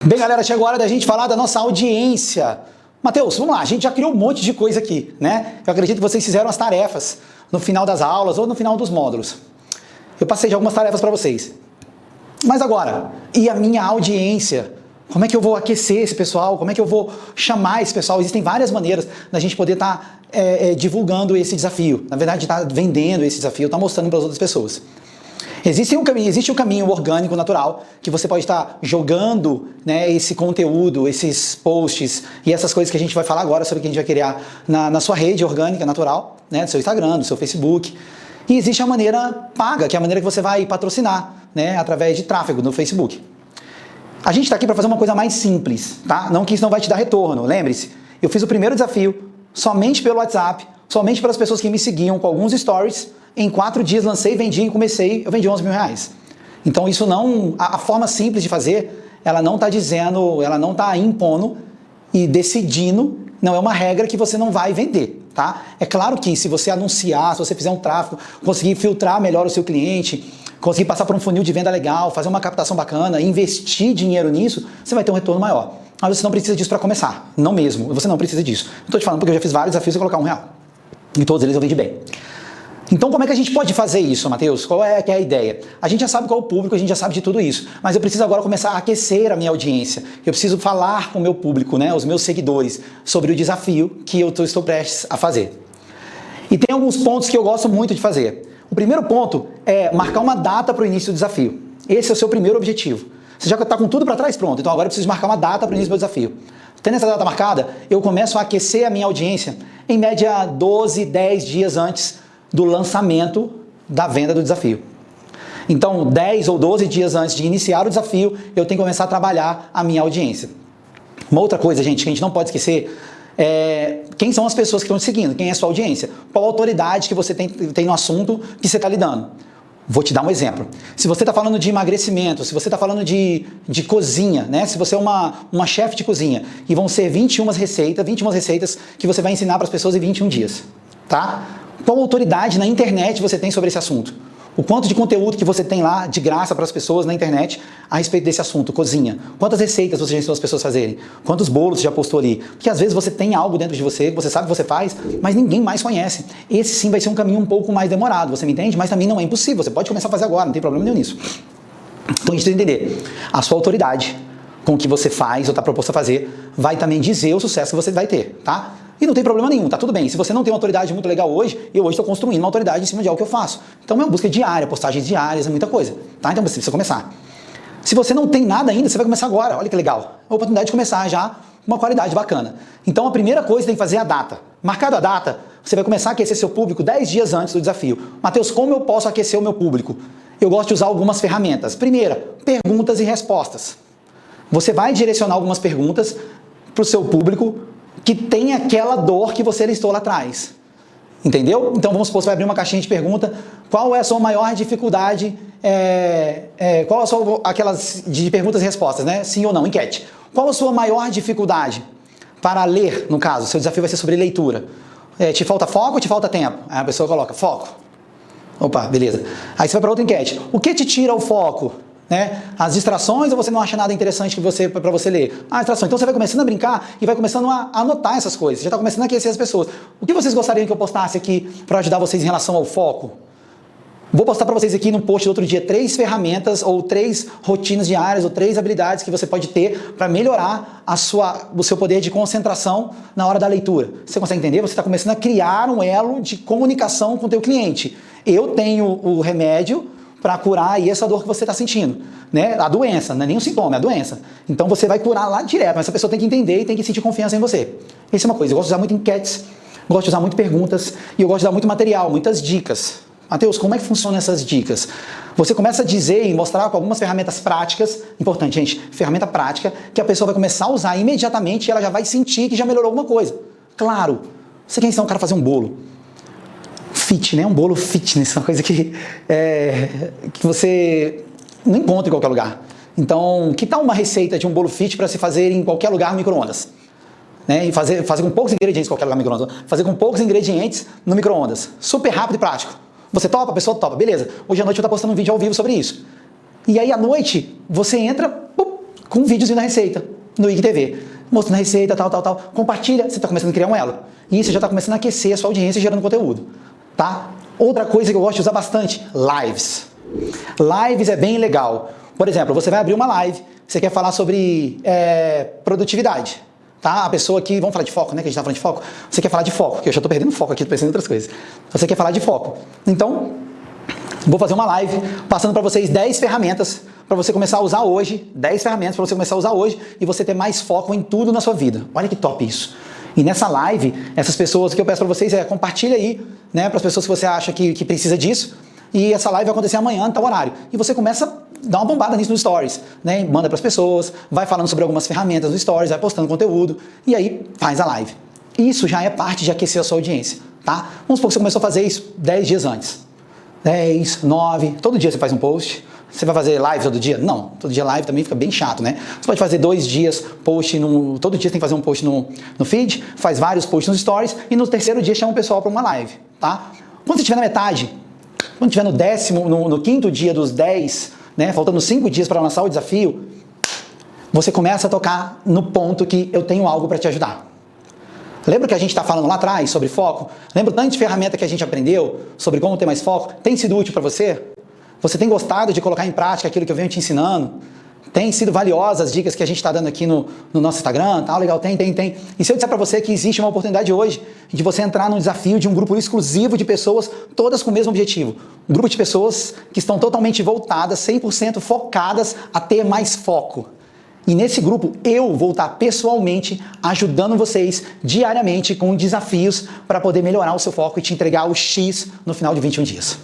Bem, galera, chegou a hora da gente falar da nossa audiência. Matheus, vamos lá, a gente já criou um monte de coisa aqui, né? Eu acredito que vocês fizeram as tarefas no final das aulas ou no final dos módulos. Eu passei de algumas tarefas para vocês. Mas agora, e a minha audiência? Como é que eu vou aquecer esse pessoal? Como é que eu vou chamar esse pessoal? Existem várias maneiras da gente poder estar divulgando esse desafio. Na verdade, estar vendendo esse desafio, estar mostrando para as outras pessoas. Existe um caminho orgânico, natural, que você pode estar jogando, né, esse conteúdo, esses posts e essas coisas que a gente vai falar agora sobre o que a gente vai criar na sua rede orgânica, natural, né, no seu Instagram, no seu Facebook. E existe a maneira paga, que é a maneira que você vai patrocinar, né, através de tráfego no Facebook. A gente está aqui para fazer uma coisa mais simples, tá? Não que isso não vai te dar retorno, lembre-se. Eu fiz o primeiro desafio somente pelo WhatsApp, somente pelas pessoas que me seguiam com alguns stories. Em 4 dias lancei, vendi e comecei, eu vendi 11 mil reais. Então isso não, a forma simples de fazer, ela não está dizendo, ela não está impondo e decidindo, não é uma regra que você não vai vender, tá? É claro que se você anunciar, se você fizer um tráfego, conseguir filtrar melhor o seu cliente, conseguir passar por um funil de venda legal, fazer uma captação bacana, investir dinheiro nisso, você vai ter um retorno maior. Mas você não precisa disso para começar, não mesmo, você não precisa disso. Estou te falando porque eu já fiz vários desafios e colocar R$1. E todos eles eu vendi bem. Então como é que a gente pode fazer isso, Matheus? Qual é que é a ideia? A gente já sabe qual é o público, a gente já sabe de tudo isso, mas eu preciso agora começar a aquecer a minha audiência. Eu preciso falar com o meu público, né, os meus seguidores, sobre o desafio que eu estou prestes a fazer. E tem alguns pontos que eu gosto muito de fazer. O primeiro ponto é marcar uma data para o início do desafio. Esse é o seu primeiro objetivo. Você já está com tudo para trás pronto, então agora eu preciso marcar uma data para o início do meu desafio. Tendo essa data marcada, eu começo a aquecer a minha audiência em média 12, 10 dias antes do lançamento da venda do desafio. Então, 10 ou 12 dias antes de iniciar o desafio, eu tenho que começar a trabalhar a minha audiência. Uma outra coisa, gente, que a gente não pode esquecer é quem são as pessoas que estão te seguindo, quem é a sua audiência, qual a autoridade que você tem no assunto que você está lidando. Vou te dar um exemplo. Se você está falando de emagrecimento, se você está falando de cozinha, né? Se você é uma chefe de cozinha, e vão ser 21 receitas que você vai ensinar para as pessoas em 21 dias, tá? Qual autoridade na internet você tem sobre esse assunto? O quanto de conteúdo que você tem lá de graça para as pessoas na internet a respeito desse assunto, cozinha. Quantas receitas você já ensinou as pessoas a fazerem? Quantos bolos você já postou ali? Porque às vezes você tem algo dentro de você, que você sabe que você faz, mas ninguém mais conhece. Esse sim vai ser um caminho um pouco mais demorado, você me entende? Mas também não é impossível, você pode começar a fazer agora, não tem problema nenhum nisso. Então a gente tem que entender, a sua autoridade com o que você faz ou está proposto a fazer vai também dizer o sucesso que você vai ter, tá? E não tem problema nenhum, tá tudo bem. Se você não tem uma autoridade muito legal hoje, eu hoje estou construindo uma autoridade em cima de algo que eu faço. Então é uma busca diária, postagens diárias, é muita coisa, tá? Então você precisa começar. Se você não tem nada ainda, você vai começar agora, olha que legal. A oportunidade de começar já uma qualidade bacana. Então a primeira coisa que tem que fazer é a data. Marcado a data, você vai começar a aquecer seu público 10 dias antes do desafio. Matheus, como eu posso aquecer o meu público? Eu gosto de usar algumas ferramentas. Primeira, perguntas e respostas. Você vai direcionar algumas perguntas para o seu público que tem aquela dor que você listou lá atrás. Entendeu? Então vamos supor, você vai abrir uma caixinha de pergunta, qual é a sua maior dificuldade, qual a sua, aquelas de perguntas e respostas, né? Sim ou não, enquete. Qual a sua maior dificuldade para ler, no caso? Seu desafio vai ser sobre leitura. Te falta foco ou te falta tempo? Aí a pessoa coloca foco. Opa, beleza. Aí você vai para outra enquete. O que te tira o foco? Né? As distrações ou você não acha nada interessante para você ler? Ah, distrações. Então você vai começando a brincar e vai começando a anotar essas coisas. Já está começando a aquecer as pessoas. O que vocês gostariam que eu postasse aqui para ajudar vocês em relação ao foco? Vou postar para vocês aqui no post do outro dia 3 ferramentas ou 3 rotinas diárias ou 3 habilidades que você pode ter para melhorar o seu poder de concentração na hora da leitura. Você consegue entender? Você está começando a criar um elo de comunicação com o teu cliente. Eu tenho o remédio para curar aí essa dor que você está sentindo, né? A doença, não é nem um sintoma, é a doença. Então você vai curar lá direto, mas essa pessoa tem que entender e tem que sentir confiança em você. Essa é uma coisa, eu gosto de usar muito enquetes, gosto de usar muito perguntas e eu gosto de usar muito material, muitas dicas. Matheus, como é que funcionam essas dicas? Você começa a dizer e mostrar com algumas ferramentas práticas, importante, gente, ferramenta prática, que a pessoa vai começar a usar imediatamente e ela já vai sentir que já melhorou alguma coisa. Claro, você quer ensinar um cara a fazer um bolo fit, né? Um bolo fitness, uma coisa que você não encontra em qualquer lugar. Então, que tal uma receita de um bolo fit para se fazer em qualquer lugar no micro-ondas? Né? E fazer com poucos ingredientes em qualquer lugar no micro-ondas. Fazer com poucos ingredientes no micro-ondas. Super rápido e prático. Você topa? A pessoa topa. Beleza. Hoje à noite eu vou estar postando um vídeo ao vivo sobre isso. E aí à noite, você entra, com vídeos da receita no IGTV, mostrando a receita, tal. Compartilha, você está começando a criar um elo. E isso já está começando a aquecer a sua audiência gerando conteúdo, tá? Outra coisa que eu gosto de usar bastante, lives. Lives é bem legal. Por exemplo, você vai abrir uma live, você quer falar sobre produtividade, tá? A pessoa aqui, vamos falar de foco, né? Que a gente tá falando de foco. Você quer falar de foco, que eu já tô perdendo foco aqui, tô pensando em outras coisas. Você quer falar de foco. Então, vou fazer uma live passando para vocês 10 ferramentas para você começar a usar hoje, 10 ferramentas para você começar a usar hoje e você ter mais foco em tudo na sua vida. Olha que top isso. E nessa live, essas pessoas, o que eu peço para vocês é compartilha aí, né, para as pessoas que você acha que precisa disso. E essa live vai acontecer amanhã, em tal horário. E você começa a dar uma bombada nisso nos stories, né? Manda para as pessoas, vai falando sobre algumas ferramentas nos stories, vai postando conteúdo e aí faz a live. Isso já é parte de aquecer a sua audiência, tá? Vamos supor que você começou a fazer isso 10 dias antes. 10, 9, todo dia você faz um post. Você vai fazer live todo dia? Não, todo dia live também fica bem chato, né? Você pode fazer 2 dias post, todo dia você tem que fazer um post no feed, faz vários posts nos stories e no terceiro dia chama o pessoal para uma live, tá? Quando você estiver na metade, quando estiver no quinto dia dos 10, né, faltando 5 dias para lançar o desafio, você começa a tocar no ponto que eu tenho algo para te ajudar. Lembra que a gente está falando lá atrás sobre foco? Lembra tanto de ferramenta que a gente aprendeu sobre como ter mais foco? Tem sido útil para você? Você tem gostado de colocar em prática aquilo que eu venho te ensinando? Tem sido valiosas as dicas que a gente está dando aqui no nosso Instagram? Tá legal, tem. E se eu disser para você que existe uma oportunidade hoje de você entrar num desafio de um grupo exclusivo de pessoas, todas com o mesmo objetivo. Um grupo de pessoas que estão totalmente voltadas, 100% focadas a ter mais foco. E nesse grupo eu vou estar pessoalmente ajudando vocês diariamente com desafios para poder melhorar o seu foco e te entregar o X no final de 21 dias.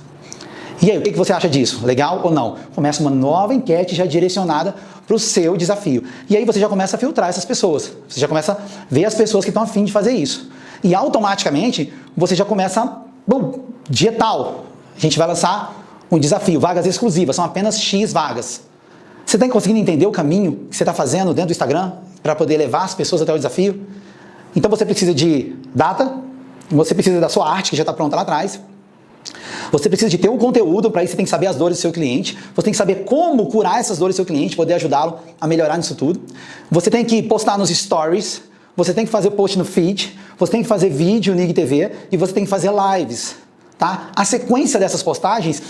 E aí, o que você acha disso? Legal ou não? Começa uma nova enquete já direcionada para o seu desafio. E aí você já começa a filtrar essas pessoas. Você já começa a ver as pessoas que estão a fim de fazer isso. E automaticamente você já começa, dia tal, a gente vai lançar um desafio, vagas exclusivas, são apenas X vagas. Você está conseguindo entender o caminho que você está fazendo dentro do Instagram para poder levar as pessoas até o desafio? Então você precisa de data, você precisa da sua arte que já está pronta lá atrás, você precisa de ter um conteúdo, para isso você tem que saber as dores do seu cliente, você tem que saber como curar essas dores do seu cliente, poder ajudá-lo a melhorar nisso tudo. Você tem que postar nos stories, você tem que fazer post no feed, você tem que fazer vídeo no IGTV e você tem que fazer lives, tá? A sequência dessas postagens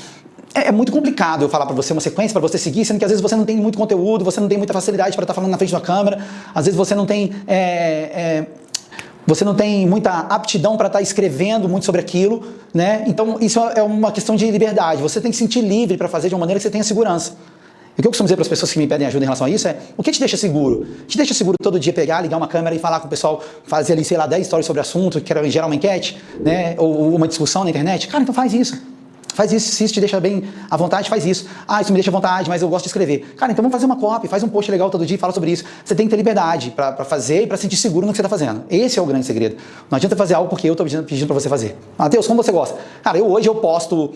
é muito complicado eu falar para você uma sequência para você seguir, sendo que às vezes você não tem muito conteúdo, você não tem muita facilidade para estar falando na frente da câmera, às vezes você não tem muita aptidão para estar escrevendo muito sobre aquilo, né? Então isso é uma questão de liberdade. Você tem que se sentir livre para fazer de uma maneira que você tenha segurança. E o que eu costumo dizer para as pessoas que me pedem ajuda em relação a isso é: o que te deixa seguro? Te deixa seguro todo dia pegar, ligar uma câmera e falar com o pessoal, fazer ali, sei lá, 10 stories sobre o assunto, quero gerar uma enquete, né? Ou uma discussão na internet? Cara, então faz isso. Faz isso, se isso te deixa bem à vontade, faz isso. Ah, isso me deixa à vontade, mas eu gosto de escrever. Cara, então vamos fazer uma copy, faz um post legal todo dia e fala sobre isso. Você tem que ter liberdade para fazer e para sentir seguro no que você está fazendo. Esse é o grande segredo. Não adianta fazer algo porque eu estou pedindo para você fazer. Matheus, como você gosta? Cara, hoje eu posto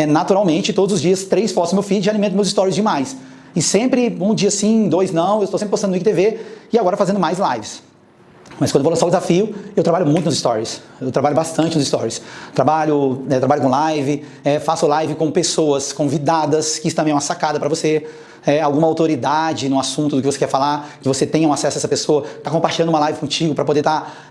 naturalmente, todos os dias, 3 fotos no meu feed e alimento meus stories demais. E sempre, um dia sim, 2 não, eu estou sempre postando no IGTV e agora fazendo mais lives. Mas quando eu vou lançar o desafio, eu trabalho muito nos stories. Eu trabalho bastante nos stories. Trabalho com live, faço live com pessoas convidadas, que isso também é uma sacada para você. Alguma autoridade no assunto do que você quer falar, que você tenha um acesso a essa pessoa, está compartilhando uma live contigo para poder estar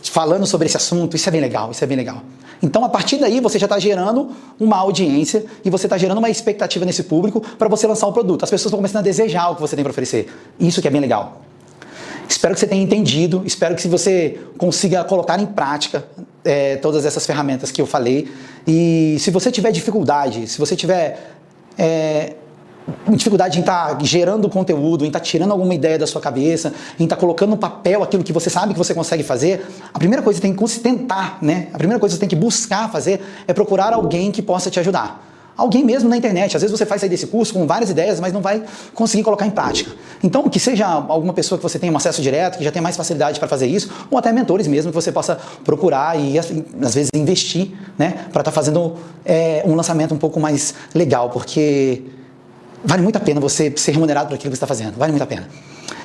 falando sobre esse assunto. Isso é bem legal, isso é bem legal. Então, a partir daí, você já está gerando uma audiência e você está gerando uma expectativa nesse público para você lançar o produto. As pessoas estão começando a desejar o que você tem para oferecer. Isso que é bem legal. Espero que você tenha entendido, espero que você consiga colocar em prática todas essas ferramentas que eu falei. E se você tiver dificuldade, se você tiver dificuldade em estar gerando conteúdo, em estar tirando alguma ideia da sua cabeça, em estar colocando no papel aquilo que você sabe que você consegue fazer, a primeira coisa que você tem que tentar, né? A primeira coisa que você tem que buscar fazer é procurar alguém que possa te ajudar. Alguém mesmo na internet. Às vezes você faz sair desse curso com várias ideias, mas não vai conseguir colocar em prática. Então, que seja alguma pessoa que você tenha um acesso direto, que já tenha mais facilidade para fazer isso, ou até mentores mesmo que você possa procurar e, às vezes, investir, né, para estar fazendo um lançamento um pouco mais legal, porque vale muito a pena você ser remunerado por aquilo que você está fazendo. Vale muito a pena.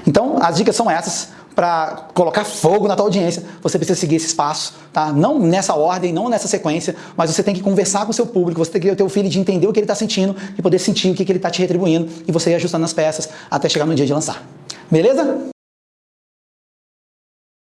Então, as dicas são essas. para colocar fogo na tua audiência, você precisa seguir esses passos, tá? Não nessa ordem, não nessa sequência, mas você tem que conversar com o seu público, você tem que ter o feeling de entender o que ele está sentindo e poder sentir o que ele está te retribuindo e você ir ajustando as peças até chegar no dia de lançar. Beleza?